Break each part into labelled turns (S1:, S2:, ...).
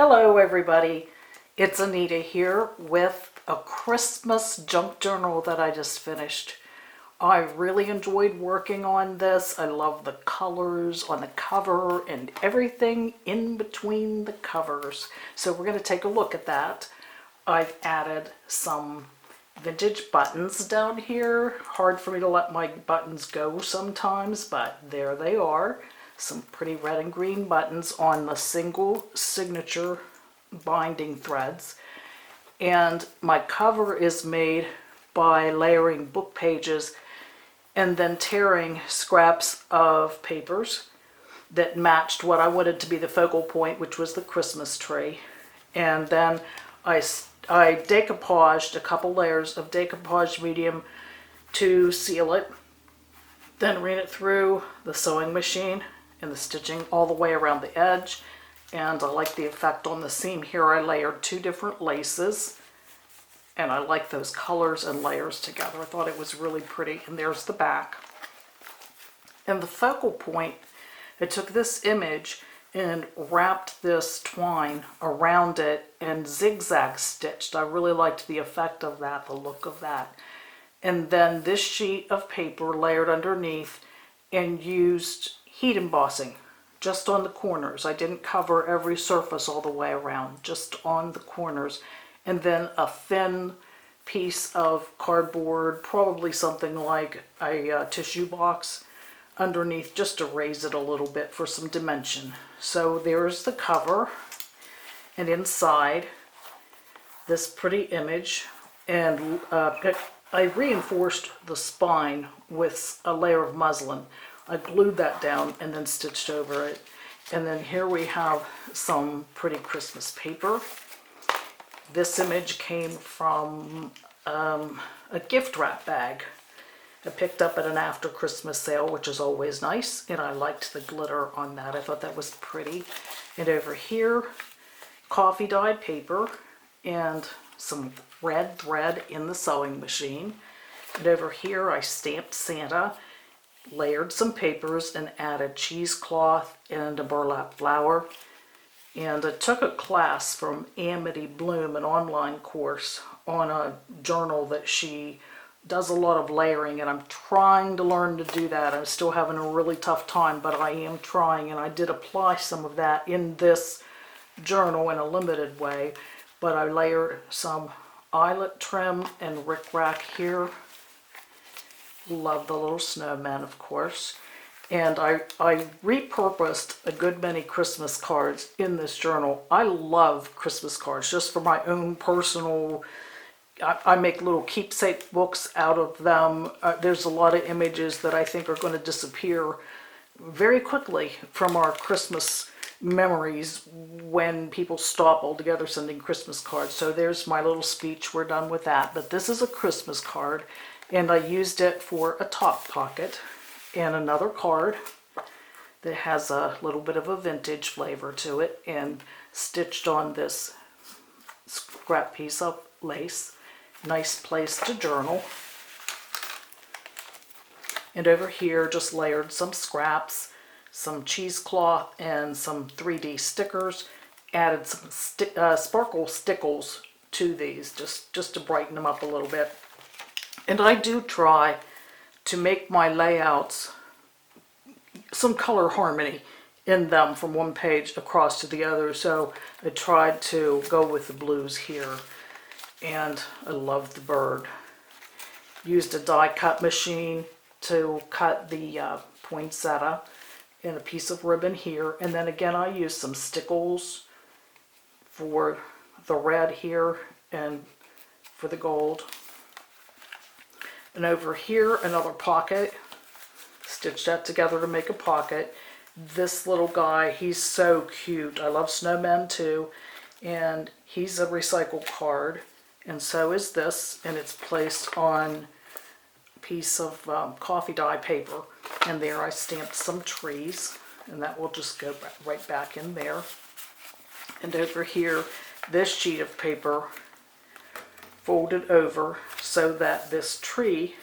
S1: Hello everybody, it's Anita here with a Christmas junk journal that I just finished. I really enjoyed working on this. I love the colors on the cover and everything in between the covers. So we're going to take a look at that. I've added some vintage buttons down here. Hard for me to let my buttons go sometimes, but there they are. Some pretty red and green buttons on the single signature binding threads. And my cover is made by layering book pages and then tearing scraps of papers that matched what I wanted to be the focal point, which was the Christmas tree. And then I decoupaged a couple layers of decoupage medium to seal it, then ran it through the sewing machine and the stitching all the way around the edge. And I like the effect on the seam here. I layered two different laces and I like those colors and layers together. I thought it was really pretty. And there's the back. And the focal point, I took this image and wrapped this twine around it and zigzag stitched. I really liked the effect of that, the look of that. And then this sheet of paper layered underneath and used heat embossing just on the corners. I didn't cover every surface all the way around, just on the corners. And then a thin piece of cardboard, probably something like a tissue box underneath, just to raise it a little bit for some dimension. So there's the cover, and inside this pretty image, and I reinforced the spine with a layer of muslin. I glued that down and then stitched over it. And then here we have some pretty Christmas paper. This image came from a gift wrap bag I picked up at an after Christmas sale, which is always nice. And I liked the glitter on that. I thought that was pretty. And over here, coffee dyed paper and some red thread in the sewing machine. And over here, I stamped Santa, layered some papers and added cheesecloth and a burlap flower. And I took a class from Amity Bloom, an online course on a journal that she does a lot of layering, and I'm trying to learn to do that. I'm still having a really tough time, but I am trying, and I did apply some of that in this journal in a limited way. But I layered some eyelet trim and rickrack here. Love the little snowman, of course. And I repurposed a good many Christmas cards in this journal. I love Christmas cards, just for my own personal, I make little keepsake books out of them. There's a lot of images that I think are going to disappear very quickly from our Christmas memories when people stop altogether sending Christmas cards. So there's my little speech. We're done with that. But this is a Christmas card. And I used it for a top pocket and another card that has a little bit of a vintage flavor to it, and stitched on this scrap piece of lace. Nice place to journal. And over here, just layered some scraps, some cheesecloth, and some 3D stickers. Added some sparkle stickles to these, just to brighten them up a little bit. And I do try to make my layouts some color harmony in them from one page across to the other. So I tried to go with the blues here. And I love the bird. Used a die cut machine to cut the poinsettia and a piece of ribbon here. And then again, I used some stickles for the red here and for the gold. And over here, another pocket. Stitched that together to make a pocket. This little guy, he's so cute. I love snowmen too. And he's a recycled card. And so is this. And it's placed on a piece of coffee dye paper. And there I stamped some trees. And that will just go right back in there. And over here, this sheet of paper folded over so that this tree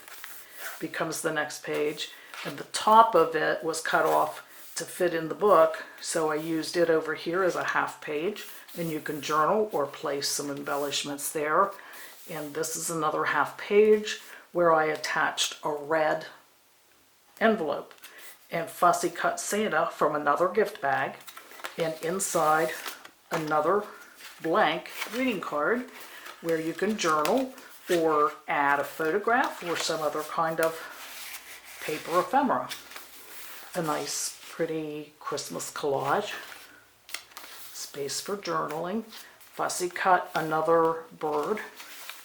S1: becomes the next page, and the top of it was cut off to fit in the book, so I used it over here as a half page, and you can journal or place some embellishments there. And this is another half page where I attached a red envelope and fussy cut Santa from another gift bag, and inside another blank greeting card where you can journal or add a photograph or some other kind of paper ephemera. A nice pretty Christmas collage, space for journaling, fussy cut another bird,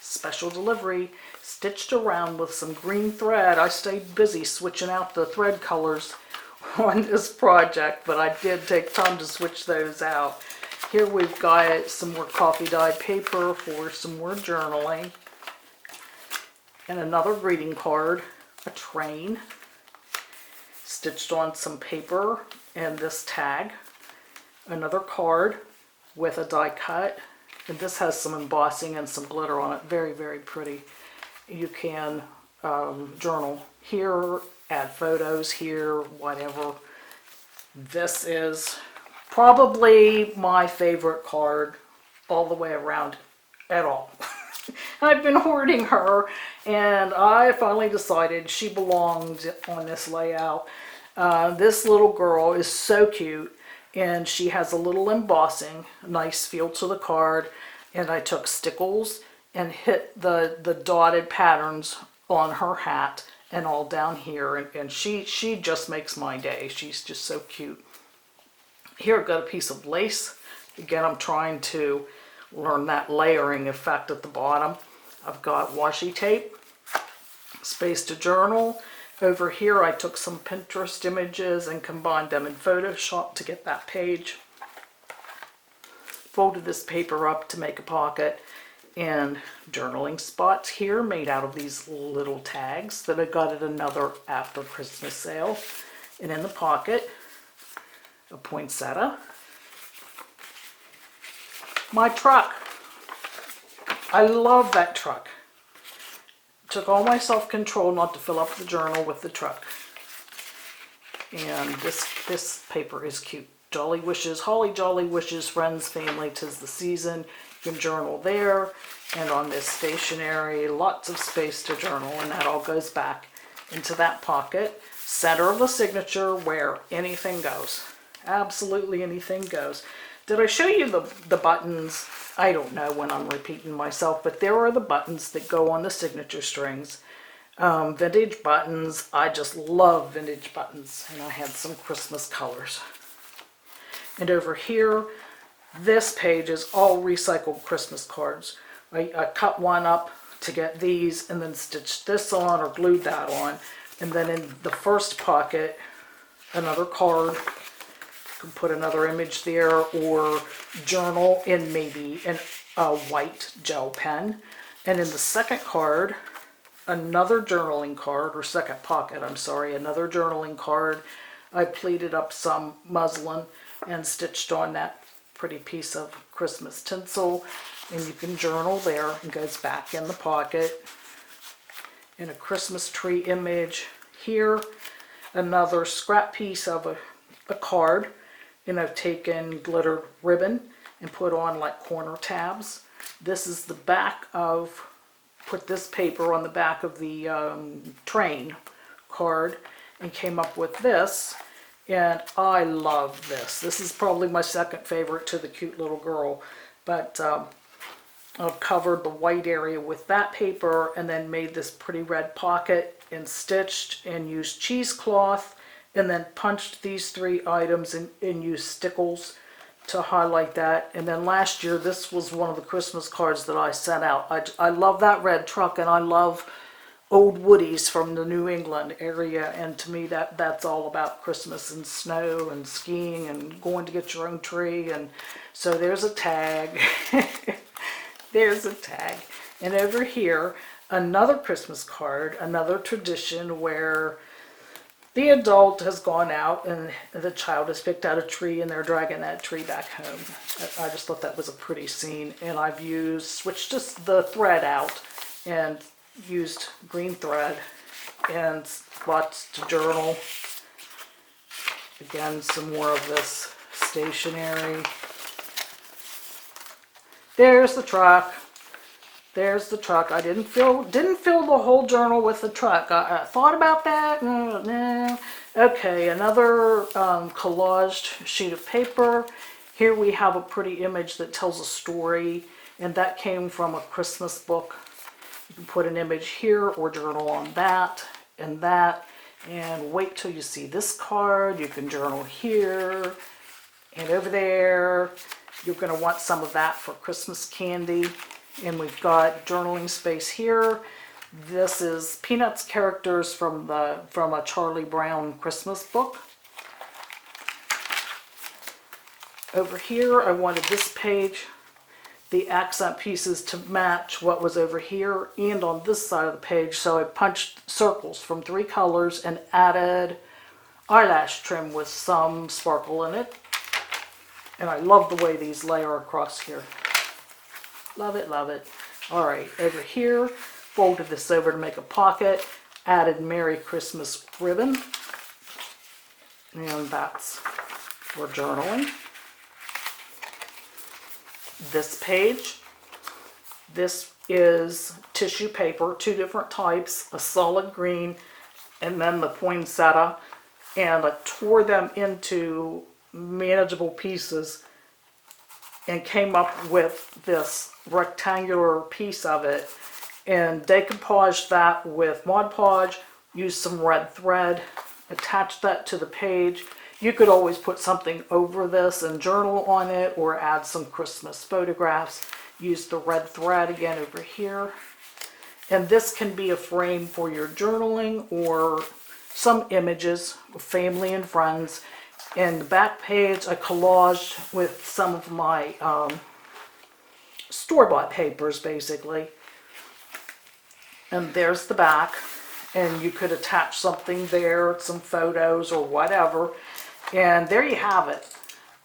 S1: special delivery, stitched around with some green thread. I stayed busy switching out the thread colors on this project, but I did take time to switch those out. Here we've got some more coffee dye paper for some more journaling, and another greeting card, a train, stitched on some paper and this tag, another card with a die cut, and this has some embossing and some glitter on it. Very, very pretty. You can journal here, add photos here, whatever. This is probably my favorite card all the way around at all. I've been hoarding her, and I finally decided she belonged on this layout. This little girl is so cute, and she has a little embossing, nice feel to the card, and I took stickles and hit the dotted patterns on her hat and all down here, and she just makes my day. She's just so cute. Here I've got a piece of lace. Again, I'm trying to learn that layering effect at the bottom. I've got washi tape, space to journal. Over here I took some Pinterest images and combined them in Photoshop to get that page. Folded this paper up to make a pocket, and journaling spots here made out of these little tags that I got at another after Christmas sale. And in the pocket, a poinsettia. My truck. I love that truck. Took all my self-control not to fill up the journal with the truck. And this paper is cute. Jolly wishes, holly jolly wishes, friends, family, 'tis the season. You can journal there, and on this stationery, lots of space to journal, and that all goes back into that pocket. Center of the signature where anything goes. Absolutely anything goes. Did I show you the buttons? I don't know when I'm repeating myself, but there are the buttons that go on the signature strings. Vintage buttons. I just love vintage buttons, and I had some Christmas colors. And over here, this page is all recycled Christmas cards. I cut one up to get these and then stitched this on or glued that on. And then in the first pocket, another card. You can put another image there or journal in maybe a white gel pen. And in the second card, another journaling card, or second pocket, I'm sorry, another journaling card. I pleated up some muslin and stitched on that pretty piece of Christmas tinsel, and you can journal there. It goes back in the pocket. And a Christmas tree image here, another scrap piece of a card, and I've taken glitter ribbon and put on like corner tabs. This is the back of, put this paper on the back of the train card and came up with this. And I love this. This is probably my second favorite to the cute little girl. But I've covered the white area with that paper and then made this pretty red pocket and stitched and used cheesecloth and then punched these three items and used stickles to highlight that. And then last year, this was one of the Christmas cards that I sent out. I love that red truck, and I love old woodies from the New England area, and to me that's all about Christmas and snow and skiing and going to get your own tree. And so there's a tag. There's a tag. And over here, another Christmas card, another tradition where the adult has gone out and the child has picked out a tree and they're dragging that tree back home. I just thought that was a pretty scene, and I've switched just the thread out and used green thread and lots to journal. Again, some more of this stationery. There's the truck. There's the truck. I didn't fill the whole journal with the truck. I thought about that. No. Okay, another collaged sheet of paper. Here we have a pretty image that tells a story, and that came from a Christmas book. You can put an image here or journal on that and that. And wait till you see this card. You can journal here and over there. You're going to want some of that for Christmas candy. And we've got journaling space here. This is Peanuts characters from a Charlie Brown Christmas book. Over here, I wanted this page, the accent pieces to match what was over here and on this side of the page. So I punched circles from 3 colors and added eyelash trim with some sparkle in it. And I love the way these layer across here. Love it, love it. All right, over here, folded this over to make a pocket, added Merry Christmas ribbon. And that's for journaling. This page, this is tissue paper, 2 different types, a solid green and then the poinsettia, and I tore them into manageable pieces and came up with this rectangular piece of it and decoupaged that with Mod Podge, used some red thread, attached that to the page. You could always put something over this and journal on it or add some Christmas photographs. Use the red thread again over here. And this can be a frame for your journaling or some images of family and friends. And the back page I collaged with some of my store-bought papers basically. And there's the back. And you could attach something there, some photos or whatever. And there you have it.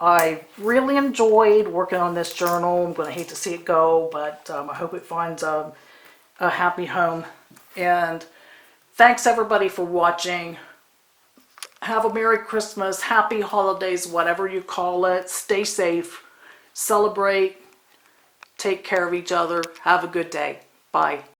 S1: I really enjoyed working on this journal. I'm going to hate to see it go, but I hope it finds a happy home. And thanks everybody for watching. Have a Merry Christmas, Happy Holidays, whatever you call it. Stay safe, celebrate, take care of each other. Have a good day. Bye.